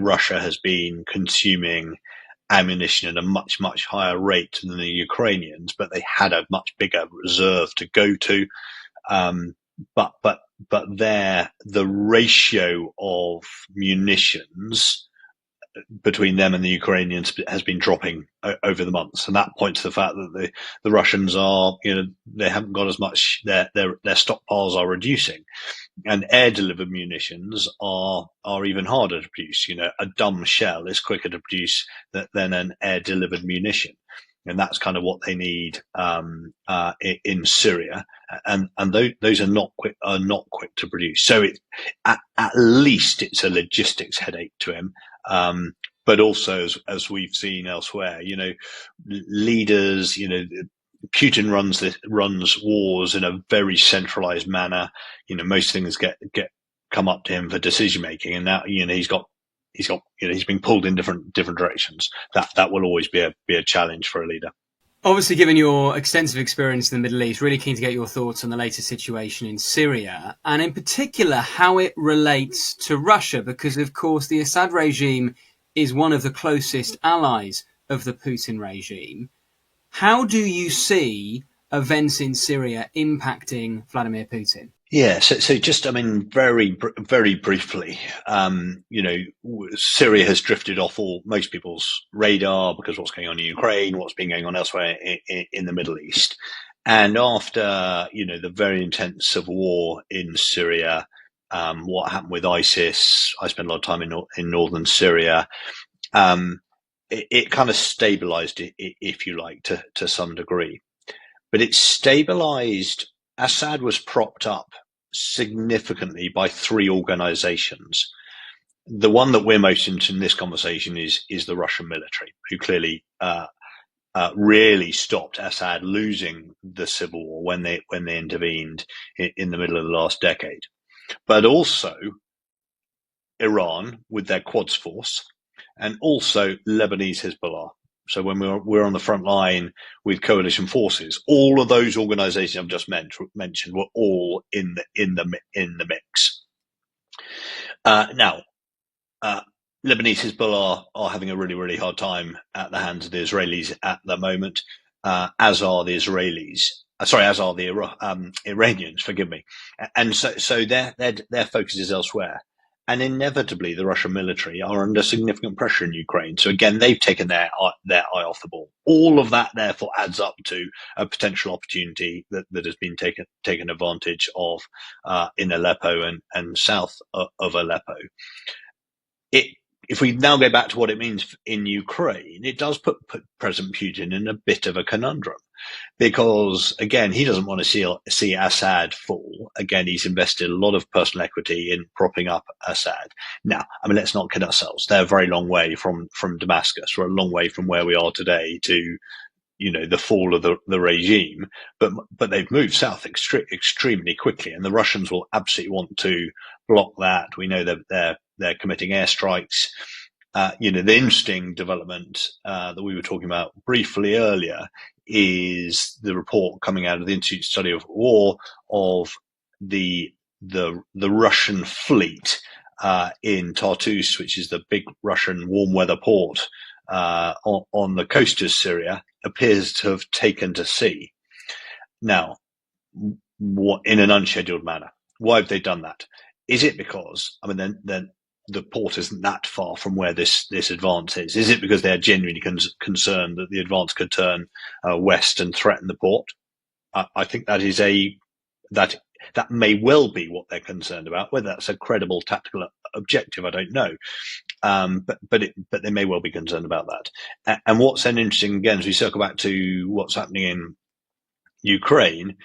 Russia has been consuming ammunition at a much, much higher rate than the Ukrainians, but they had a much bigger reserve to go to. But the ratio of munitions between them and the Ukrainians has been dropping over the months, and that points to the fact that the Russians are, they haven't got as much. Their stockpiles are reducing, and air delivered munitions are even harder to produce. A dumb shell is quicker to produce than an air delivered munition, and that's kind of what they need in Syria. And those are not quick to produce. So at least it's a logistics headache to him. But also, as we've seen elsewhere, leaders, Putin runs wars in a very centralized manner. Most things come up to him for decision making, and now he's been pulled in different directions. That will always be a challenge for a leader. Obviously, given your extensive experience in the Middle East, really keen to get your thoughts on the latest situation in Syria, and in particular how it relates to Russia, because of course the Assad regime is one of the closest allies of the Putin regime. How do you see events in Syria impacting Vladimir Putin? Yeah, so just, very, very briefly, Syria has drifted off most people's radar because of what's going on in Ukraine, what's been going on elsewhere in the Middle East. And after, the very intense civil war in Syria, what happened with ISIS, I spent a lot of time in northern Syria, it kind of stabilized it, if you like, to some degree. But it stabilized. Assad was propped up significantly by three organizations. The one that we're most interested in this conversation is the Russian military, who clearly really stopped Assad losing the civil war when they intervened in the middle of the last decade. But also Iran with their Quds force, and also Lebanese Hezbollah. So when we're on the front line with coalition forces, all of those organizations I've just mentioned were all in the mix. Now, Lebanese Hezbollah are having a really, really hard time at the hands of the Israelis at the moment, as are the Iranians. Forgive me. And so their focus is elsewhere. And inevitably, the Russian military are under significant pressure in Ukraine. So again, they've taken their eye off the ball. All of that, therefore, adds up to a potential opportunity that has been taken advantage of in Aleppo and south of Aleppo. If we now go back to what it means in Ukraine, it does put President Putin in a bit of a conundrum, because again, he doesn't want to see Assad fall. Again, he's invested a lot of personal equity in propping up Assad. Now, let's not kid ourselves. They're a very long way from Damascus. We're a long way from where we are today to, the fall of the regime. But they've moved south extremely quickly, and the Russians will absolutely want to block that. We know that they're committing airstrikes. The interesting development that we were talking about briefly earlier is the report coming out of the Institute of Study of War of the Russian fleet in Tartus, which is the big Russian warm weather port on the coast of Syria, appears to have taken to sea. Now, in an unscheduled manner. Why have they done that? Is it because, then the port isn't that far from where this advance is? Is it because they're genuinely concerned that the advance could turn west and threaten the port? I think that may well be what they're concerned about. Whether that's a credible tactical objective, I don't know. But they may well be concerned about that. And what's then interesting, again, as we circle back to what's happening in Ukraine,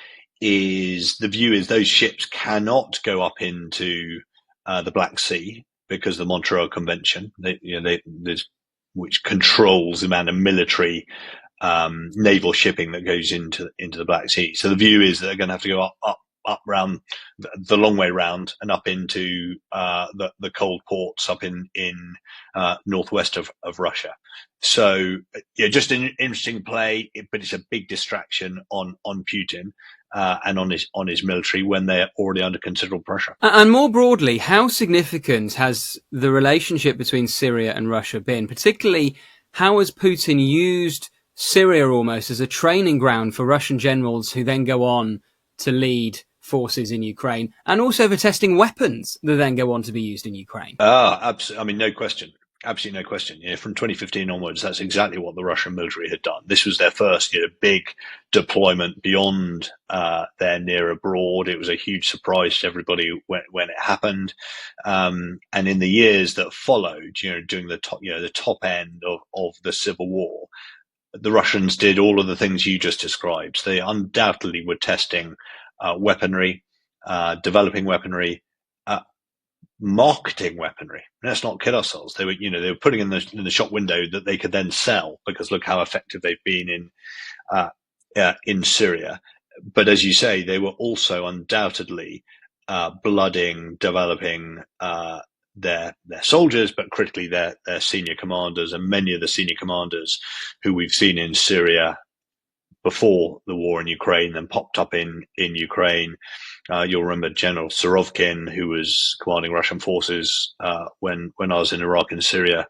is the view is those ships cannot go up into the Black Sea because the Montreal Convention, which controls the amount of military naval shipping that goes into the Black Sea. So the view is that they're going to have to go up round the long way round and up into the cold ports up in northwest of Russia. So just an interesting play, but it's a big distraction on Putin. and on his military when they're already under considerable pressure. And more broadly, how significant has the relationship between Syria and Russia been? Particularly, how has Putin used Syria almost as a training ground for Russian generals who then go on to lead forces in Ukraine, and also for testing weapons that then go on to be used in Ukraine? Absolutely. I mean, no question. Absolutely no question. From 2015 onwards, that's exactly what the Russian military had done. This was their first, big deployment beyond their near abroad. It was a huge surprise to everybody when it happened. And in the years that followed, during the top end of the civil war, the Russians did all of the things you just described. They undoubtedly were testing weaponry, developing weaponry, marketing weaponry. Let's not kid ourselves. They were putting in the shop window that they could then sell, because look how effective they've been in Syria. But as you say, they were also undoubtedly blooding, developing their soldiers, but critically their senior commanders, and many of the senior commanders who we've seen in Syria before the war in Ukraine, then popped up in Ukraine. You'll remember General Surovkin, who was commanding Russian forces when I was in Iraq and Syria,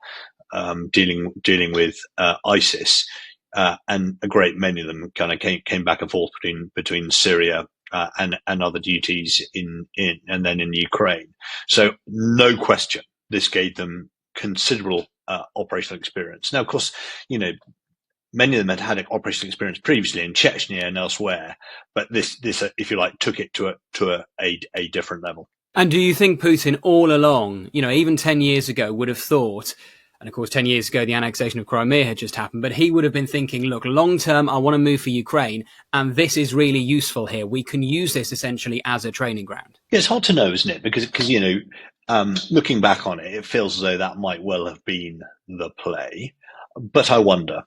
dealing with ISIS, and a great many of them kind of came back and forth between Syria and other duties in Ukraine. So no question, this gave them considerable operational experience. Now, of course, many of them had operational experience previously in Chechnya and elsewhere, but this, if you like, took it to a different level. And do you think Putin all along, even 10 years ago, would have thought, and of course 10 years ago the annexation of Crimea had just happened, but he would have been thinking, look, long term I want to move for Ukraine, and this is really useful here. We can use this essentially as a training ground. Yeah, it's hard to know, isn't it? Because looking back on it, it feels as though that might well have been the play, but I wonder.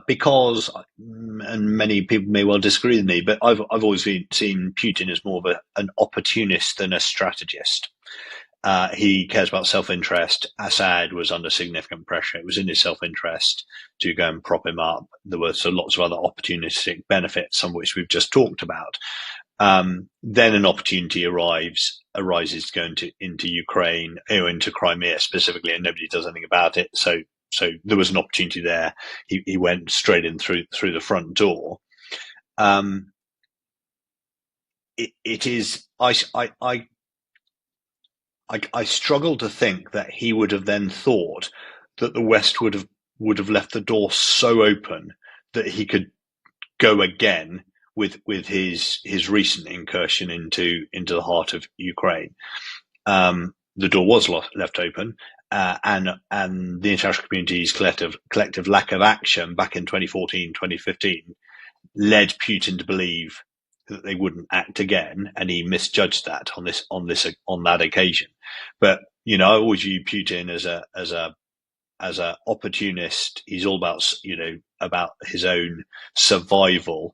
Because, and many people may well disagree with me, but I've always seen Putin as more of an opportunist than a strategist. He cares about self-interest. Assad was under significant pressure. It was in his self-interest to go and prop him up. There were lots of other opportunistic benefits, some of which we've just talked about. Then an opportunity arises to go into Ukraine, into Crimea specifically, and nobody does anything about it. So there was an opportunity there. He went straight in through the front door. It is. I struggle to think that he would have then thought that the West would have left the door so open that he could go again with his recent incursion into the heart of Ukraine. The door was left open. And the international community's collective lack of action back in 2014, 2015 led Putin to believe that they wouldn't act again, and he misjudged that on that occasion. But I always view Putin as a opportunist. He's all about his own survival.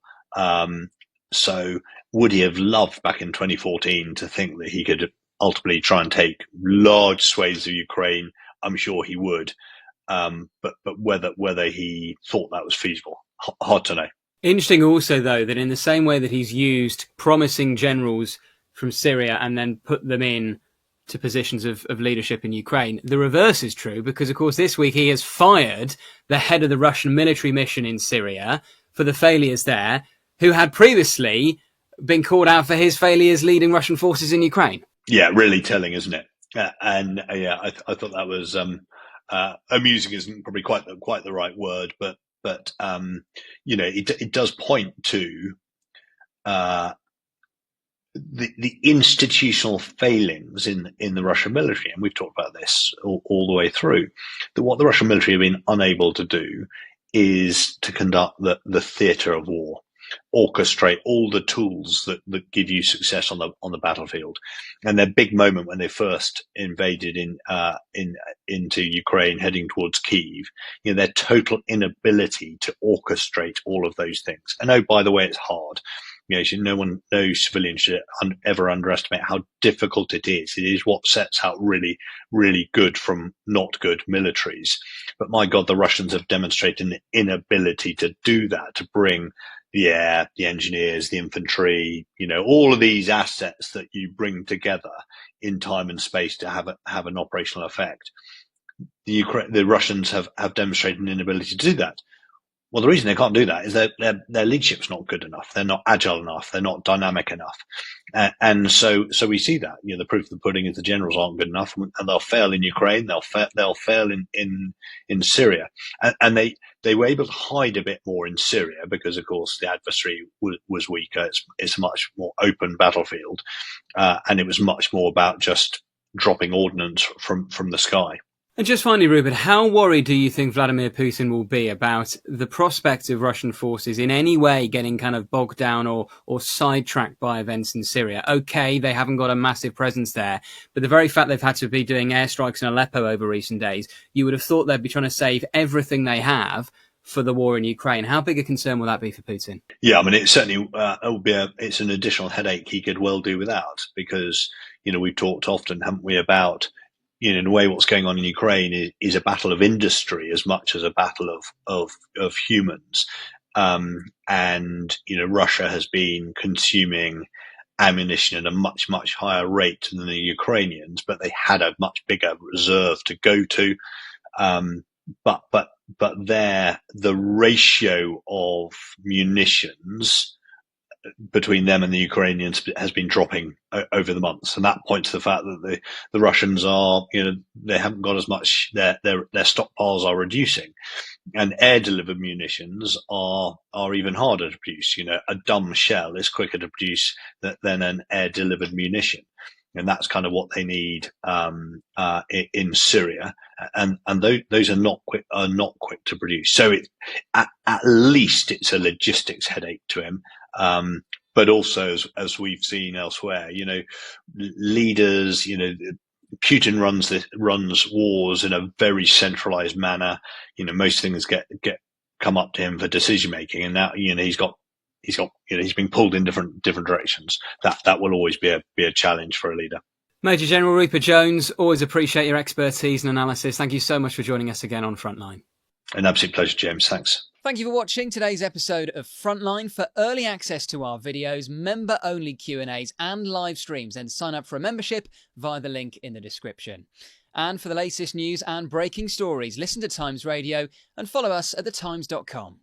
So would he have loved back in 2014 to think that he could ultimately try and take large swathes of Ukraine? I'm sure he would, but whether he thought that was feasible, hard to know. Interesting also, though, that in the same way that he's used promising generals from Syria and then put them in to positions of leadership in Ukraine, the reverse is true, because, of course, this week he has fired the head of the Russian military mission in Syria for the failures there, who had previously been called out for his failures leading Russian forces in Ukraine. Yeah, really telling, isn't it? I thought that was amusing. Isn't probably quite the right word, but it does point to the institutional failings in the Russian military, and we've talked about this all the way through. That what the Russian military have been unable to do is to conduct the theatre of war, orchestrate all the tools that give you success on the battlefield. And their big moment when they first invaded into Ukraine, heading towards Kyiv, their total inability to orchestrate all of those things. And oh, by the way, it's hard. No civilian should ever underestimate how difficult it is. It is what sets out really, really good from not good militaries. But my God, the Russians have demonstrated an inability to do that, to bring Yeah, the engineers, the infantry, all of these assets that you bring together in time and space to have an operational effect. The Russians have demonstrated an inability to do that. Well, the reason they can't do that is their leadership's not good enough. They're not agile enough. They're not dynamic enough. And so we see that. The proof of the pudding is the generals aren't good enough, and they'll fail in Ukraine. They'll fail in Syria, and they were able to hide a bit more in Syria because, of course, the adversary was weaker. It's a much more open battlefield, and it was much more about just dropping ordnance from the sky. And just finally, Rupert, how worried do you think Vladimir Putin will be about the prospect of Russian forces in any way getting kind of bogged down or sidetracked by events in Syria? Okay, they haven't got a massive presence there, but the very fact they've had to be doing airstrikes in Aleppo over recent days, you would have thought they'd be trying to save everything they have for the war in Ukraine. How big a concern will that be for Putin? Yeah, I mean, it certainly it's an additional headache he could well do without, because we've talked often, haven't we, about in a way what's going on in Ukraine is a battle of industry as much as a battle of humans, and Russia has been consuming ammunition at a much higher rate than the Ukrainians, but they had a much bigger reserve to go to. But the ratio of munitions between them and the Ukrainians has been dropping over the months, and that points to the fact that the Russians are, they haven't got as much. Their stockpiles are reducing, and air delivered munitions are even harder to produce. A dumb shell is quicker to produce than an air delivered munition. And that's kind of what they need in Syria, and those are not quick to produce. So at least it's a logistics headache to him, but also as we've seen elsewhere, leaders, Putin runs wars in a very centralized manner. Most things come up to him for decision making, and now he's being pulled in different directions. That will always be a challenge for a leader. Major General Rupert Jones, always appreciate your expertise and analysis. Thank you so much for joining us again on Frontline. An absolute pleasure, James. Thanks. Thank you for watching today's episode of Frontline. For early access to our videos, member-only Q&As and live streams, then sign up for a membership via the link in the description. And for the latest news and breaking stories, listen to Times Radio and follow us at thetimes.com.